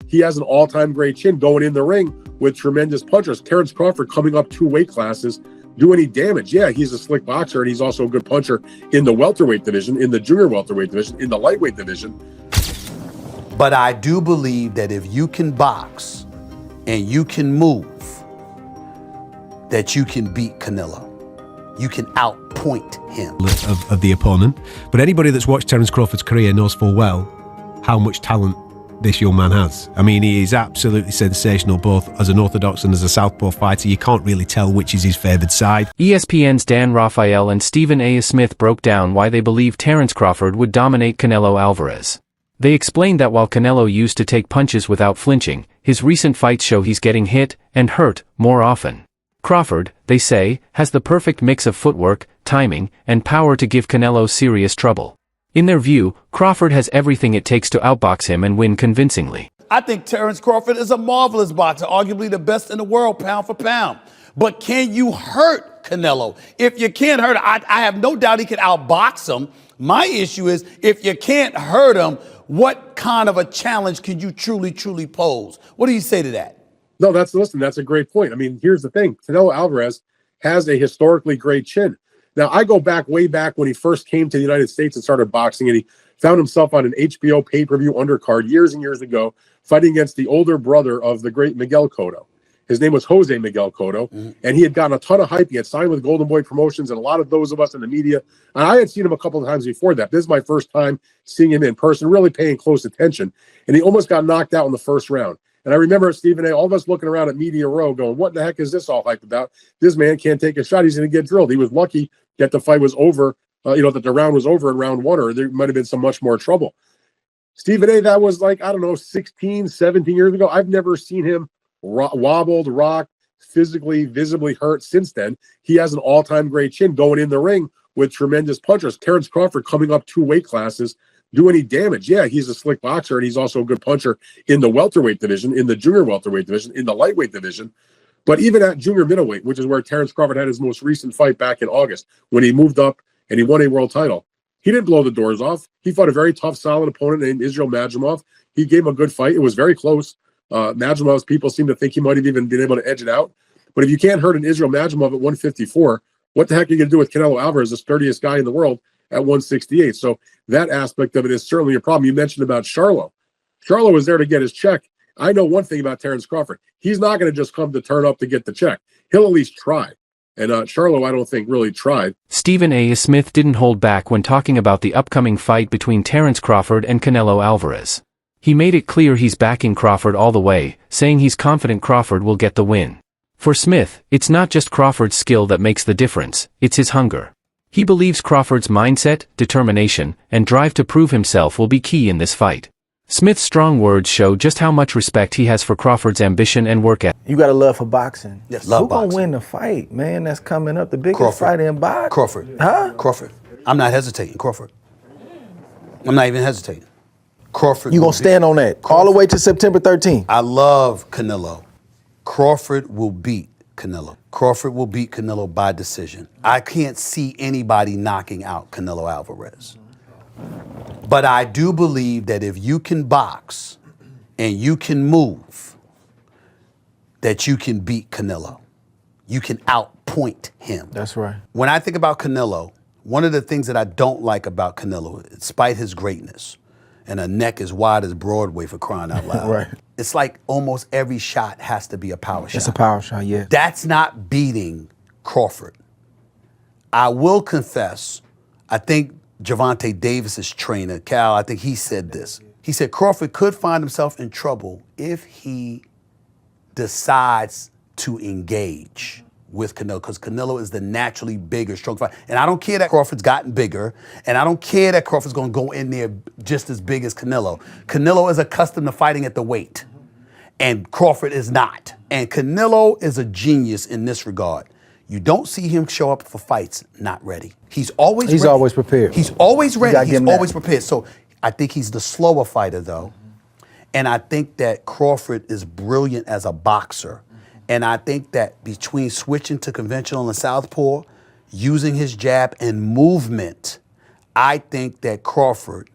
he has an all-time great chin going in the ring with tremendous punchers. Terence Crawford coming up 2 weight classes, do any damage? Yeah, he's a slick boxer, and he's also a good puncher in the welterweight division, in the junior welterweight division, in the lightweight division. But I do believe that if you can box and you can move, that you can beat Canelo. You can outpoint him. Of the opponent. But anybody that's watched Terence Crawford's career knows full well how much talent this young man has. I mean, he is absolutely sensational, both as an orthodox and as a southpaw fighter. You can't really tell which is his favoured side. ESPN's Dan Raphael and Stephen A. Smith broke down why they believe Terence Crawford would dominate Canelo Álvarez. They explained that while Canelo used to take punches without flinching, his recent fights show he's getting hit and hurt more often. Crawford, they say, has the perfect mix of footwork, timing, and power to give Canelo serious trouble. In their view, Crawford has everything it takes to outbox him and win convincingly. I think Terence Crawford is a marvelous boxer, arguably the best in the world, pound for pound. But can you hurt Canelo? If you can't hurt him, I have no doubt he can outbox him. My issue is, if you can't hurt him, what kind of a challenge can you truly pose? What do you say to that? No, that's a great point. I mean, here's the thing. Canelo Álvarez has a historically great chin. Now, I go back way back when he first came to the United States and started boxing, and he found himself on an HBO pay-per-view undercard years and years ago, fighting against the older brother of the great Miguel Cotto. His name was Jose Miguel Cotto, and he had gotten a ton of hype. He had signed with Golden Boy Promotions, and a lot of those of us in the media. And I had seen him a couple of times before that. This is my first time seeing him in person, really paying close attention. And he almost got knocked out in the first round. And I remember, Stephen A., all of us looking around at Media Row going, what the heck is this all hype about? This man can't take a shot. He's going to get drilled. He was lucky that the fight was over, that the round was over in round 1, or there might have been some much more trouble. Stephen A., that was 16, 17 years ago. I've never seen him wobbled, rocked, physically, visibly hurt since then. He has an all-time great chin going in the ring with tremendous punchers. Terence Crawford coming up 2 weight classes, do any damage? Yeah, he's a slick boxer, and he's also a good puncher in the welterweight division, in the junior welterweight division, in the lightweight division. But even at junior middleweight, which is where Terence Crawford had his most recent fight back in August, when he moved up and he won a world title, he didn't blow the doors off. He fought a very tough, solid opponent named Israel Madrimov. He gave him a good fight. It was very close. Madrimov's people seem to think he might have even been able to edge it out. But if you can't hurt an Israel Madrimov at 154, what the heck are you going to do with Canelo Álvarez, the sturdiest guy in the world, at 168? So that aspect of it is certainly a problem. You mentioned about Charlo. Charlo was there to get his check. I know one thing about Terence Crawford. He's not going to just come to turn up to get the check. He'll at least try. And Charlo, I don't think, really tried. Stephen A. Smith didn't hold back when talking about the upcoming fight between Terence Crawford and Canelo Álvarez. He made it clear he's backing Crawford all the way, saying he's confident Crawford will get the win. For Smith, it's not just Crawford's skill that makes the difference, it's his hunger. He believes Crawford's mindset, determination, and drive to prove himself will be key in this fight. Smith's strong words show just how much respect he has for Crawford's ambition and work ethic. You got a love for boxing. Yes, love boxing. Who's going to win the fight, man? That's coming up, the biggest Crawford. fight in boxing. Crawford. Huh? Crawford. I'm not hesitating. Crawford. I'm not even hesitating. Crawford. You going to stand on that all the way to September 13th? I love Canelo. Crawford will beat Canelo. Crawford will beat Canelo by decision. I can't see anybody knocking out Canelo Álvarez. But I do believe that if you can box and you can move, that you can beat Canelo. You can outpoint him. That's right. When I think about Canelo, one of the things that I don't like about Canelo, despite his greatness, and a neck as wide as Broadway, for crying out loud. Right. It's like almost every shot has to be a power shot. It's a power shot, yeah. That's not beating Crawford. I will confess, I think Gervonta Davis's trainer, Cal, I think he said this. He said Crawford could find himself in trouble if he decides to engage with Canelo, because Canelo is the naturally bigger, strong fighter. And I don't care that Crawford's gotten bigger, and I don't care that Crawford's going to go in there just as big as Canelo. Canelo is accustomed to fighting at the weight, and Crawford is not. And Canelo is a genius in this regard. You don't see him show up for fights not ready. He's always ready. Always prepared. He's always ready. He's always that. prepared. So I think he's the slower fighter, though. And I think that Crawford is brilliant as a boxer. And I think that between switching to conventional and southpaw, using his jab and movement, I think that Crawford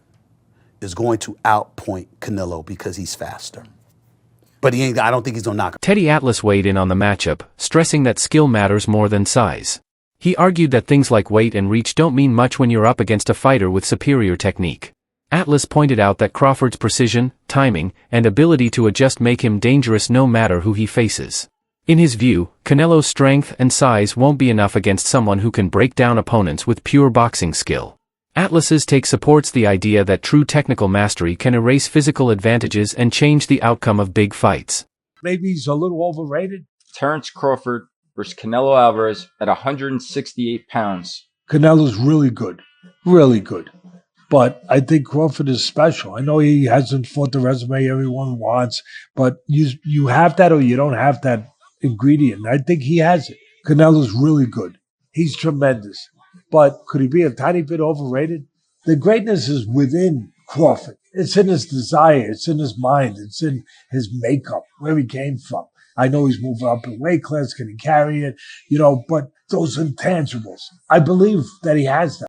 is going to outpoint Canelo because he's faster. But I don't think he's gonna knock him. Teddy Atlas weighed in on the matchup, stressing that skill matters more than size. He argued that things like weight and reach don't mean much when you're up against a fighter with superior technique. Atlas pointed out that Crawford's precision, timing, and ability to adjust make him dangerous no matter who he faces. In his view, Canelo's strength and size won't be enough against someone who can break down opponents with pure boxing skill. Atlas's take supports the idea that true technical mastery can erase physical advantages and change the outcome of big fights. Maybe he's a little overrated. Terence Crawford versus Canelo Álvarez at 168 pounds. Canelo's really good. Really good. But I think Crawford is special. I know he hasn't fought the resume everyone wants, but you have that or you don't have that ingredient. I think he has it. Canelo's really good. He's tremendous. But could he be a tiny bit overrated? The greatness is within Crawford. It's in his desire. It's in his mind. It's in his makeup, where he came from. I know he's moving up in weight class. Can he carry it? But those intangibles. I believe that he has them.